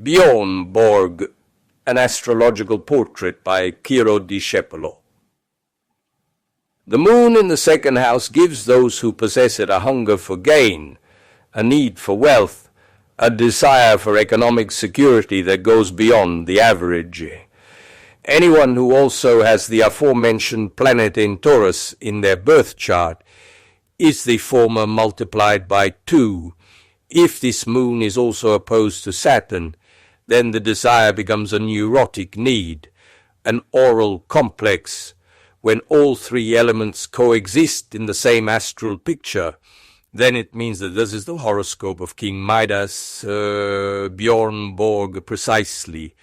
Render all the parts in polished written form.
Björn Borg, an astrological portrait by Ciro Discepolo. The moon in the second house gives those who possess it a hunger for gain, a need for wealth, a desire for economic security that goes beyond the average. Anyone who also has the aforementioned planet in Taurus in their birth chart is the former multiplied by 2. If this moon is also opposed to Saturn, then the desire becomes a neurotic need, an oral complex. When all three elements coexist in the same astral picture, then it means that this is the horoscope of King Midas, Björn Borg precisely.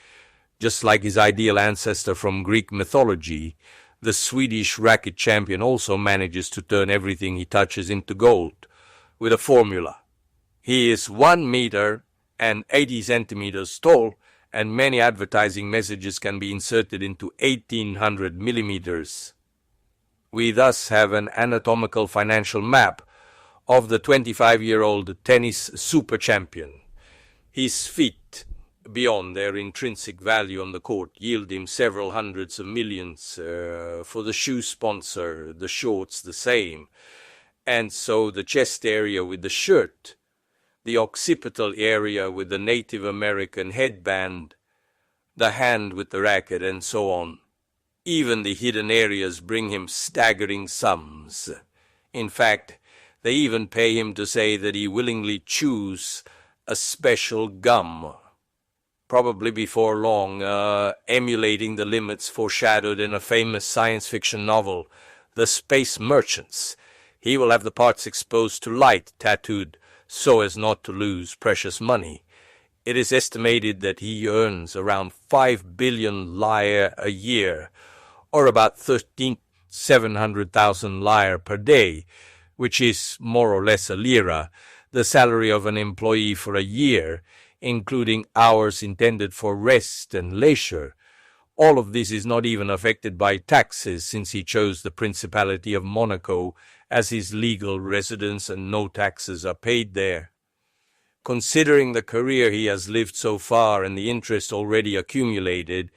Just like his ideal ancestor from Greek mythology, the Swedish racket champion also manages to turn everything he touches into gold, with a formula. He is 1 meter and 80 centimeters tall, and many advertising messages can be inserted into 1800 millimeters. We thus have an anatomical financial map of the 25-year-old tennis super champion. His feet, beyond their intrinsic value on the court, yield him several hundreds of millions. For the shoe sponsor, the shorts the same. And so the chest area with the shirt, the occipital area with the Native American headband, the hand with the racket, and so on. Even the hidden areas bring him staggering sums. In fact, they even pay him to say that he willingly chews a special gum. Probably before long, emulating the limits foreshadowed in a famous science fiction novel, The Space Merchants. He will have the parts exposed to light tattooed so as not to lose precious money. It is estimated that he earns around 5 billion lire a year, or about 13,700,000 lire per day, which is more or less a lira, the salary of an employee for a year, including hours intended for rest and leisure. All of this is not even affected by taxes, since he chose the Principality of Monaco as his legal residence and no taxes are paid there. Considering the career he has lived so far and the interest already accumulated,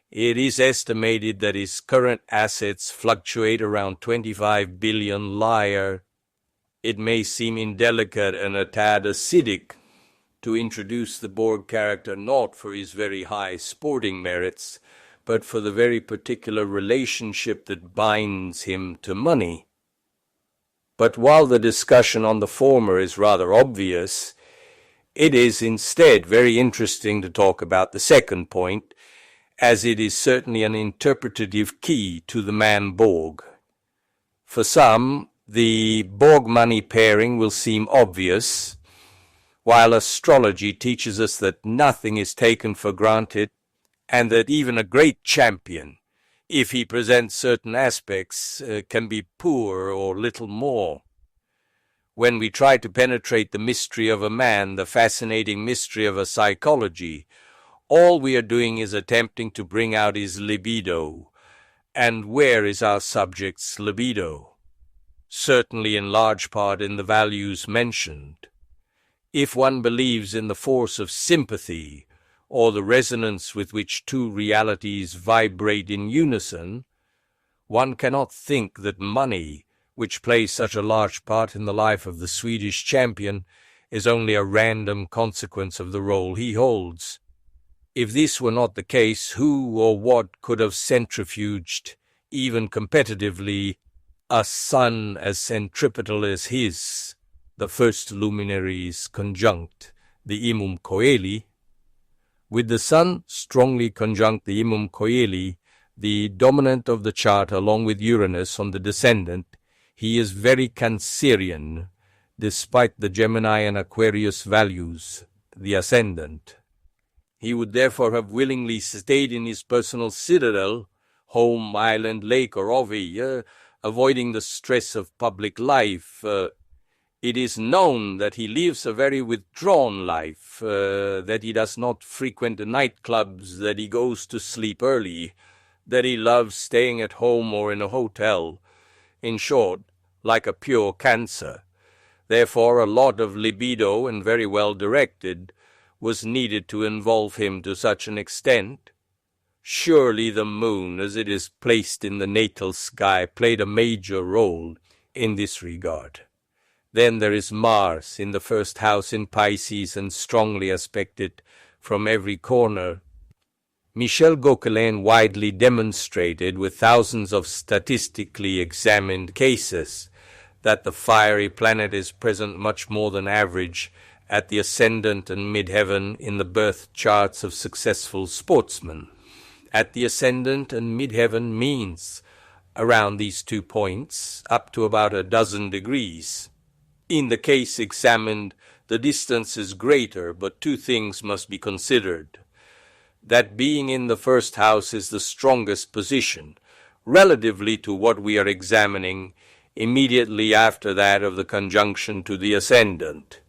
it is estimated that his current assets fluctuate around 25 billion lire. It may seem indelicate and a tad acidic to introduce the Borg character not for his very high sporting merits, but for the very particular relationship that binds him to money. But while the discussion on the former is rather obvious, it is instead very interesting to talk about the second point, as it is certainly an interpretative key to the man Borg. For some, the Borg-money pairing will seem obvious, while astrology teaches us that nothing is taken for granted, and that even a great champion, if he presents certain aspects, can be poor or little more. When we try to penetrate the mystery of a man, the fascinating mystery of a psychology, all we are doing is attempting to bring out his libido. And where is our subject's libido? Certainly in large part in the values mentioned. If one believes in the force of sympathy, or the resonance with which two realities vibrate in unison, one cannot think that money, which plays such a large part in the life of the Swedish champion, is only a random consequence of the role he holds. If this were not the case, who or what could have centrifuged, even competitively, a sun as centripetal as his? The first luminaries conjunct the Imum Coeli. With the Sun strongly conjunct the Imum Coeli, the dominant of the chart along with Uranus on the descendant, he is very Cancerian, despite the Gemini and Aquarius values, the ascendant. He would therefore have willingly stayed in his personal citadel, home, island, lake, or ovi, avoiding the stress of public life. It is known that he lives a very withdrawn life, that he does not frequent the nightclubs, that he goes to sleep early, that he loves staying at home or in a hotel. In short, like a pure Cancer. Therefore, a lot of libido and very well directed, was needed to involve him to such an extent? Surely the moon, as it is placed in the natal sky, played a major role in this regard. Then there is Mars in the first house in Pisces and strongly aspected from every corner. Michel Gauquelin widely demonstrated with thousands of statistically examined cases that the fiery planet is present much more than average at the ascendant and midheaven in the birth charts of successful sportsmen. At the ascendant and midheaven means around these 2 points up to about 12 degrees. In the case examined, the distance is greater, but 2 things must be considered. That being in the first house is the strongest position, relatively to what we are examining, immediately after that of the conjunction to the ascendant.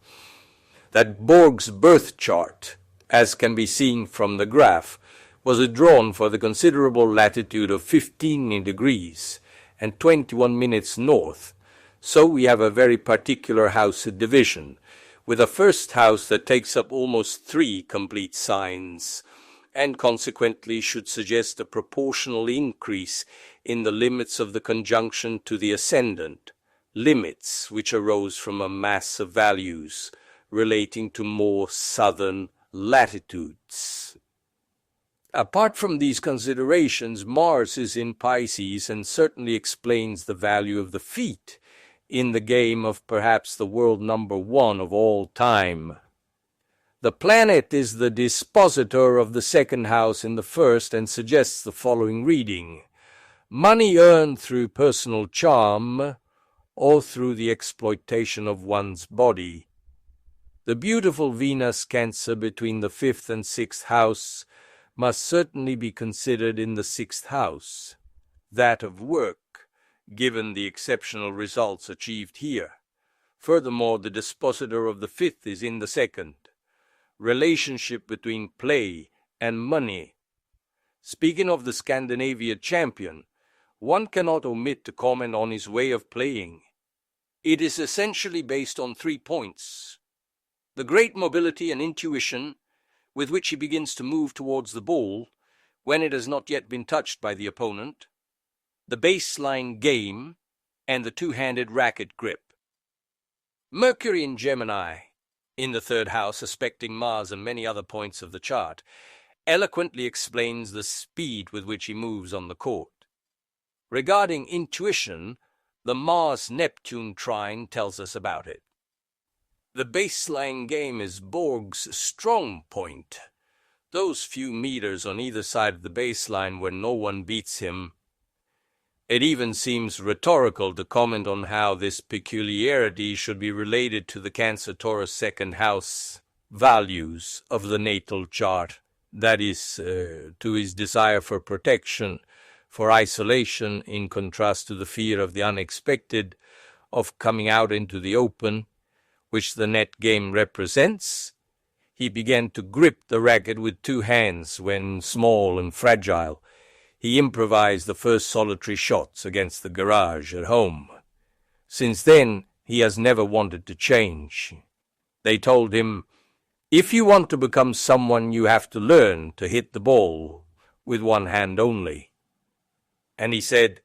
That Borg's birth chart, as can be seen from the graph, was drawn for the considerable latitude of 15 degrees and 21 minutes north, so we have a very particular house division, with a first house that takes up almost 3 complete signs, and consequently should suggest a proportional increase in the limits of the conjunction to the ascendant, limits which arose from a mass of values relating to more southern latitudes. Apart from these considerations, Mars is in Pisces and certainly explains the value of the feet in the game of perhaps the world number 1 of all time. The planet is the dispositor of the second house in the first and suggests the following reading: money earned through personal charm or through the exploitation of one's body. The beautiful Venus Cancer between the 5th and 6th house must certainly be considered in the 6th house, that of work, given the exceptional results achieved here. Furthermore, the dispositor of the 5th is in the 2nd. Relationship between play and money. Speaking of the Scandinavia champion, one cannot omit to comment on his way of playing. It is essentially based on 3 points: the great mobility and intuition with which he begins to move towards the ball when it has not yet been touched by the opponent, the baseline game, and the 2-handed racket grip. Mercury in Gemini, in the 3rd house, aspecting Mars and many other points of the chart, eloquently explains the speed with which he moves on the court. Regarding intuition, the Mars-Neptune trine tells us about it. The baseline game is Borg's strong point. Those few meters on either side of the baseline where no one beats him. It even seems rhetorical to comment on how this peculiarity should be related to the Cancer-Taurus 2nd house values of the natal chart, that is, to his desire for protection, for isolation, in contrast to the fear of the unexpected, of coming out into the open, which the net game represents. He began to grip the racket with 2 hands when small and fragile. He improvised the first solitary shots against the garage at home. Since then, he has never wanted to change. They told him, if you want to become someone, you have to learn to hit the ball with 1 hand only. And he said,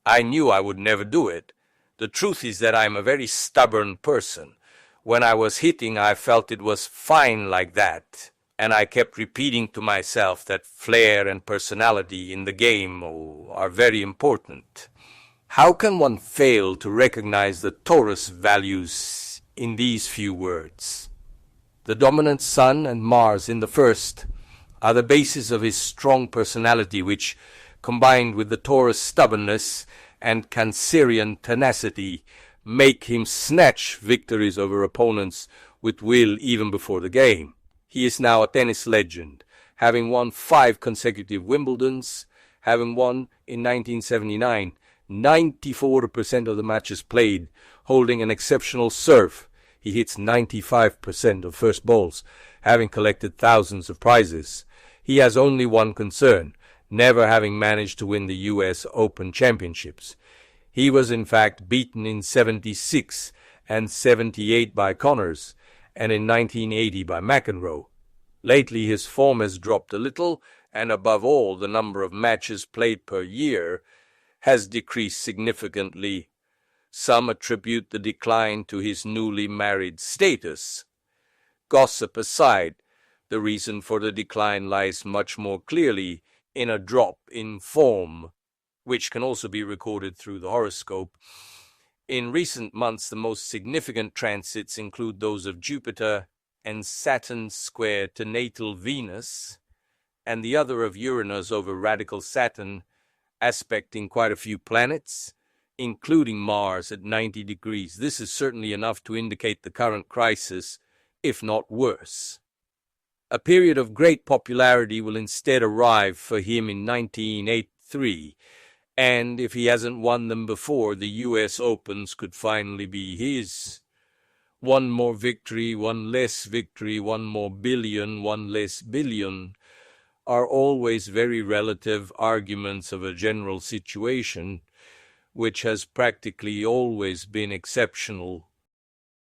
I knew I would never do it. The truth is that I am a very stubborn person. When I was hitting, I felt it was fine like that. And I kept repeating to myself that flair and personality in the game are very important. How can one fail to recognize the Taurus values in these few words? The dominant Sun and Mars in the first are the basis of his strong personality, which, combined with the Taurus stubbornness and Cancerian tenacity, make him snatch victories over opponents with will even before the game. He is now a tennis legend, having won 5 consecutive Wimbledons, having won in 1979 94% of the matches played, holding an exceptional serve. He hits 95% of first balls, having collected thousands of prizes. He has only one concern, never having managed to win the U.S. Open Championships. He was in fact beaten in 76 and 78 by Connors, and in 1980 by McEnroe. Lately his form has dropped a little, and above all, the number of matches played per year has decreased significantly. Some attribute the decline to his newly married status. Gossip aside, the reason for the decline lies much more clearly in a drop in form, which can also be recorded through the horoscope. In recent months, the most significant transits include those of Jupiter and Saturn square to natal Venus, and the other of Uranus over radical Saturn, aspecting quite a few planets, including Mars at 90 degrees. This is certainly enough to indicate the current crisis, if not worse. A period of great popularity will instead arrive for him in 1983, and if he hasn't won them before, the US Opens could finally be his. One more victory, one less victory, one more billion, one less billion, are always very relative arguments of a general situation, which has practically always been exceptional